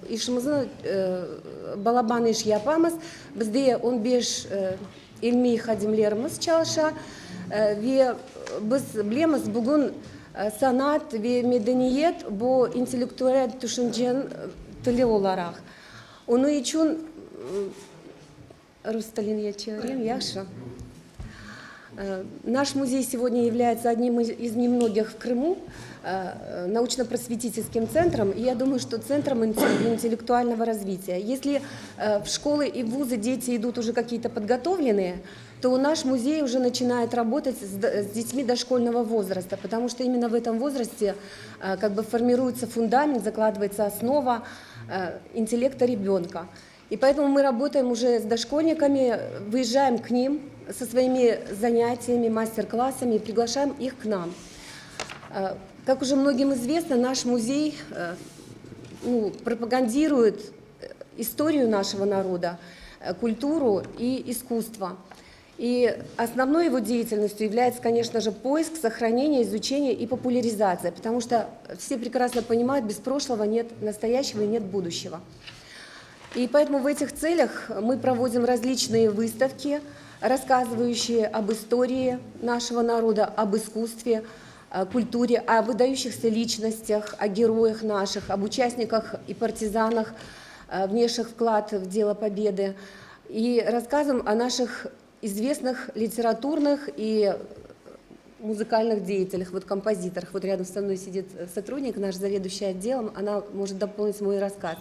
İşimizin balaban iş yapamız. Bizde 15 ilmi xadimlerimiz çalışa ve biz bilemiz bugün sanat ve medeniyet bu intelektüel düşüncenin dili olarak. Onun için Русталин çevireyim, yaxşı. Наш музей сегодня является одним из немногих в Крыму научно-просветительским центром, и я думаю, что центром интеллектуального развития. Если в школы и в вузы дети идут уже какие-то подготовленные, то наш музей уже начинает работать с детьми дошкольного возраста, потому что именно в этом возрасте как бы формируется фундамент, закладывается основа интеллекта ребенка. И поэтому мы работаем уже с дошкольниками, выезжаем к ним со своими занятиями, мастер-классами и приглашаем их к нам. Как уже многим известно, наш музей пропагандирует историю нашего народа, культуру и искусство. И основной его деятельностью является, конечно же, поиск, сохранение, изучение и популяризация, потому что все прекрасно понимают, без прошлого нет настоящего и нет будущего. И поэтому в этих целях мы проводим различные выставки, рассказывающие об истории нашего народа, об искусстве, о культуре, о выдающихся личностях, о героях наших, об участниках и партизанах, внесших вклад в дело победы. И рассказываем о наших известных литературных и музыкальных деятелях, вот композиторах. Вот рядом со мной сидит сотрудник, наш заведующий отделом, она может дополнить мой рассказ.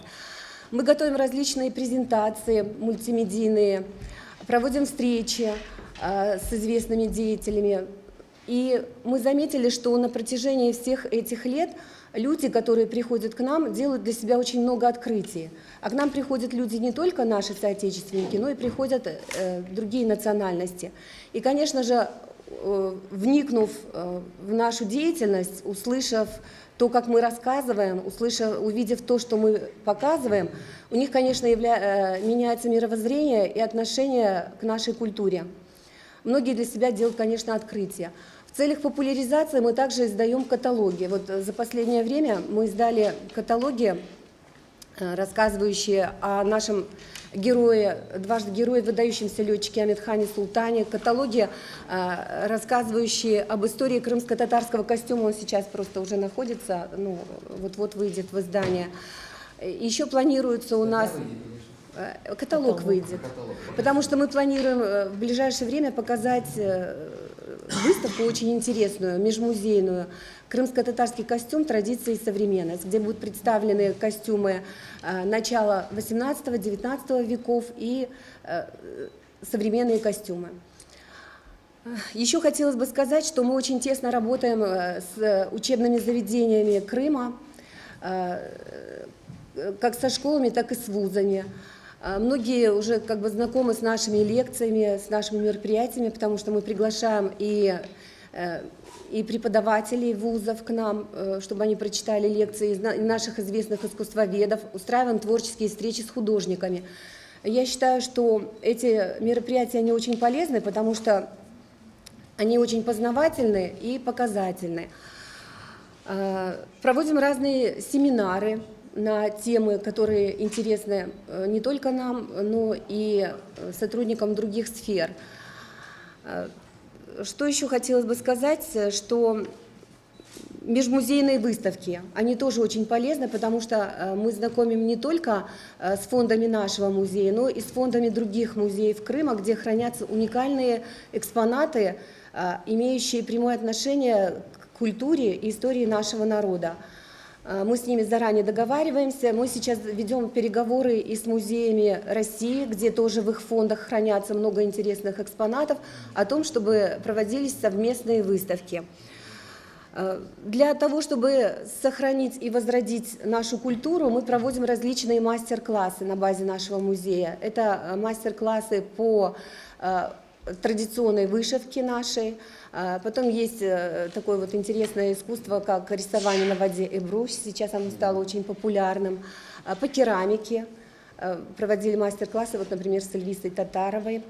Мы готовим различные презентации мультимедийные, проводим встречи с известными деятелями. И мы заметили, что на протяжении всех этих лет люди, которые приходят к нам, делают для себя очень много открытий. А к нам приходят люди не только наши соотечественники, но и приходят другие национальности. И, конечно же, вникнув в нашу деятельность, услышав то, как мы рассказываем, увидев то, что мы показываем, у них, конечно, меняется мировоззрение и отношение к нашей культуре. Многие для себя делают, конечно, открытия. В целях популяризации мы также издаем каталоги. Вот за последнее время мы издали каталоги, рассказывающие о нашем герое, дважды герое, выдающемся летчике Амедхане Султане, каталоги, рассказывающие об истории крымско-татарского костюма, он сейчас просто уже находится, вот-вот выйдет в издание. Еще планируется у нас... Каталог выйдет, потому что мы планируем в ближайшее время показать выставку очень интересную, межмузейную, «Крымско-татарский костюм. Традиции и современность», где будут представлены костюмы начала 18-19 веков и современные костюмы. Еще хотелось бы сказать, что мы очень тесно работаем с учебными заведениями Крыма, как со школами, так и с вузами. Многие уже как бы знакомы с нашими лекциями, с нашими мероприятиями, потому что мы приглашаем и преподавателей вузов к нам, чтобы они прочитали лекции, и наших известных искусствоведов, устраиваем творческие встречи с художниками. Я считаю, что эти мероприятия, они очень полезны, потому что они очень познавательны и показательны. Проводим разные семинары на темы, которые интересны не только нам, но и сотрудникам других сфер. Что еще хотелось бы сказать, что межмузейные выставки, они тоже очень полезны, потому что мы знакомим не только с фондами нашего музея, но и с фондами других музеев Крыма, где хранятся уникальные экспонаты, имеющие прямое отношение к культуре и истории нашего народа. Мы с ними заранее договариваемся. Мы сейчас ведем переговоры и с музеями России, где тоже в их фондах хранятся много интересных экспонатов, о том, чтобы проводились совместные выставки. Для того, чтобы сохранить и возродить нашу культуру, мы проводим различные мастер-классы на базе нашего музея. Это мастер-классы по традиционной вышивке нашей. Потом есть такое вот интересное искусство, как рисование на воде и бруш. Сейчас оно стало очень популярным. По керамике проводили мастер-классы, вот, например, с Эльвисой Татаровой.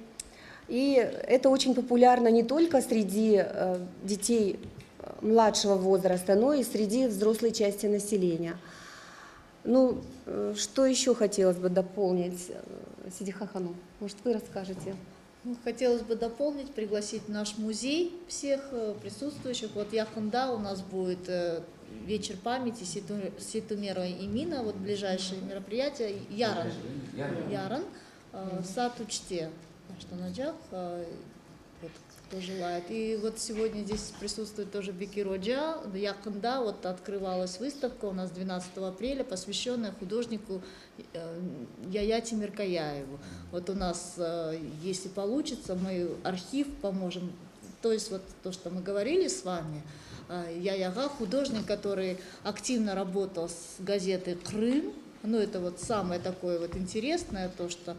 И это очень популярно не только среди детей младшего возраста, но и среди взрослой части населения. Ну, что еще хотелось бы дополнить, Сидиха Ханум? Может, вы расскажете? Ну, хотелось бы дополнить, пригласить в наш музей всех присутствующих. Вот Яхында у нас будет вечер памяти Ситумера и Мина, вот ближайшие мероприятия, Яран, сад Учте, что Наджах, вот, кто желает. И вот сегодня здесь присутствует тоже Беки Роджа, Яхында, вот открывалась выставка у нас 12 апреля, посвященная художнику Яяти Миркаяеву. Вот у нас, если получится, мы архив поможем, то есть вот то, что мы говорили с вами, Яяга, художник, который активно работал с газетой «Крым». Ну, это вот самое такое вот интересное, то, что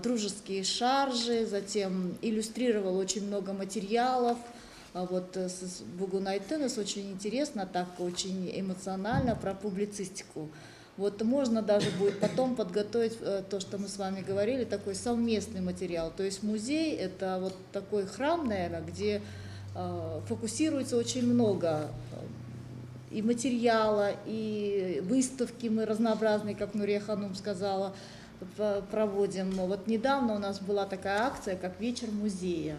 дружеские шаржи, затем иллюстрировал очень много материалов. Вот с Бугунайтенес очень интересно, так очень эмоционально про публицистику. Вот можно даже будет потом подготовить то, что мы с вами говорили, такой совместный материал. То есть музей – это вот такой храм, наверное, где фокусируется очень много и материала, и выставки мы разнообразные, как Нурия Ханум сказала, проводим. Вот недавно у нас была такая акция, как «Вечер музея».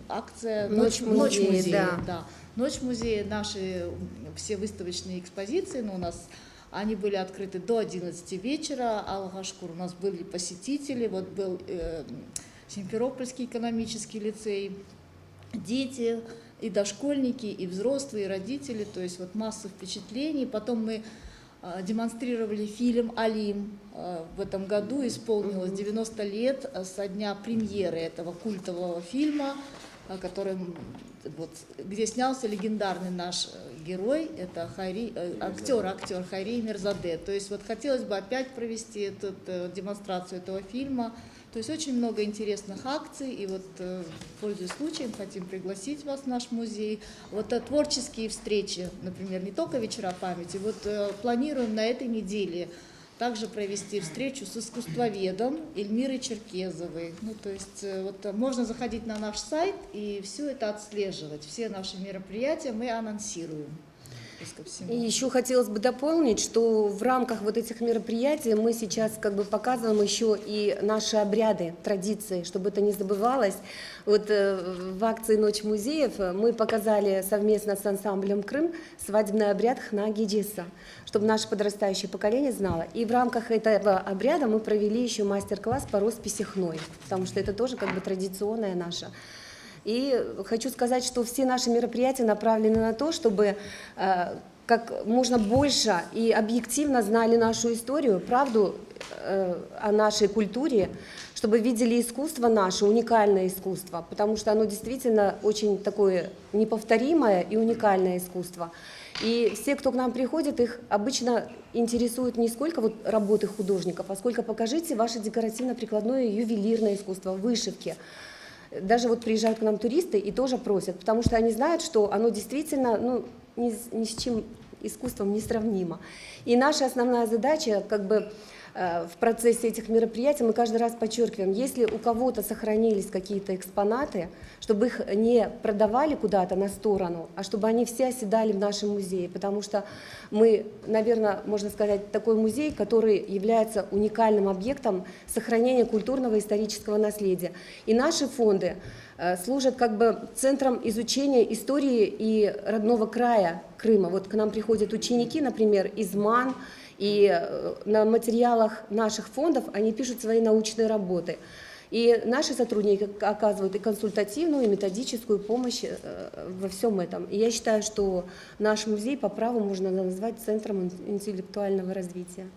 Акция «Ночь музея». Да. «Ночь музея», наши все выставочные экспозиции, но у нас они были открыты до 11 вечера. Алгашкур, у нас были посетители, вот был Симферопольский экономический лицей, дети, и дошкольники, и взрослые, и родители, то есть вот масса впечатлений. Потом мы демонстрировали фильм «Алим». В этом году исполнилось 90 лет со дня премьеры этого культового фильма, вот, где снялся легендарный наш герой, это актер Хайри Мирзаде. То есть вот хотелось бы опять провести демонстрацию этого фильма. То есть очень много интересных акций, и вот, пользуясь случаем, хотим пригласить вас в наш музей. Вот творческие встречи, например, не только вечера памяти, вот планируем на этой неделе также провести встречу с искусствоведом Эльмирой Черкезовой. Ну, то есть вот можно заходить на наш сайт и все это отслеживать, все наши мероприятия мы анонсируем. И еще хотелось бы дополнить, что в рамках вот этих мероприятий мы сейчас как бы показываем еще и наши обряды, традиции, чтобы это не забывалось. Вот в акции «Ночь музеев» мы показали совместно с ансамблем «Крым» свадебный обряд «Хна Гиджиса», чтобы наше подрастающее поколение знало. И в рамках этого обряда мы провели еще мастер-класс по росписи хной, потому что это тоже как бы традиционная наша. И хочу сказать, что все наши мероприятия направлены на то, чтобы как можно больше и объективно знали нашу историю, правду о нашей культуре, чтобы видели искусство наше, уникальное искусство, потому что оно действительно очень такое неповторимое и уникальное искусство. И все, кто к нам приходит, их обычно интересует не сколько вот работы художников, а сколько покажите ваше декоративно-прикладное ювелирное искусство, вышивки. Даже вот приезжают к нам туристы и тоже просят, потому что они знают, что оно действительно ни с чем искусством не сравнимо. И наша основная задача, как бы в процессе этих мероприятий, мы каждый раз подчеркиваем, если у кого-то сохранились какие-то экспонаты, чтобы их не продавали куда-то на сторону, а чтобы они все оседали в нашем музее, потому что мы, наверное, можно сказать, такой музей, который является уникальным объектом сохранения культурного и исторического наследия. И наши фонды служат как бы центром изучения истории и родного края Крыма. Вот к нам приходят ученики, например, из МАН, и на материалах наших фондов они пишут свои научные работы. И наши сотрудники оказывают и консультативную, и методическую помощь во всем этом. И я считаю, что наш музей по праву можно назвать центром интеллектуального развития.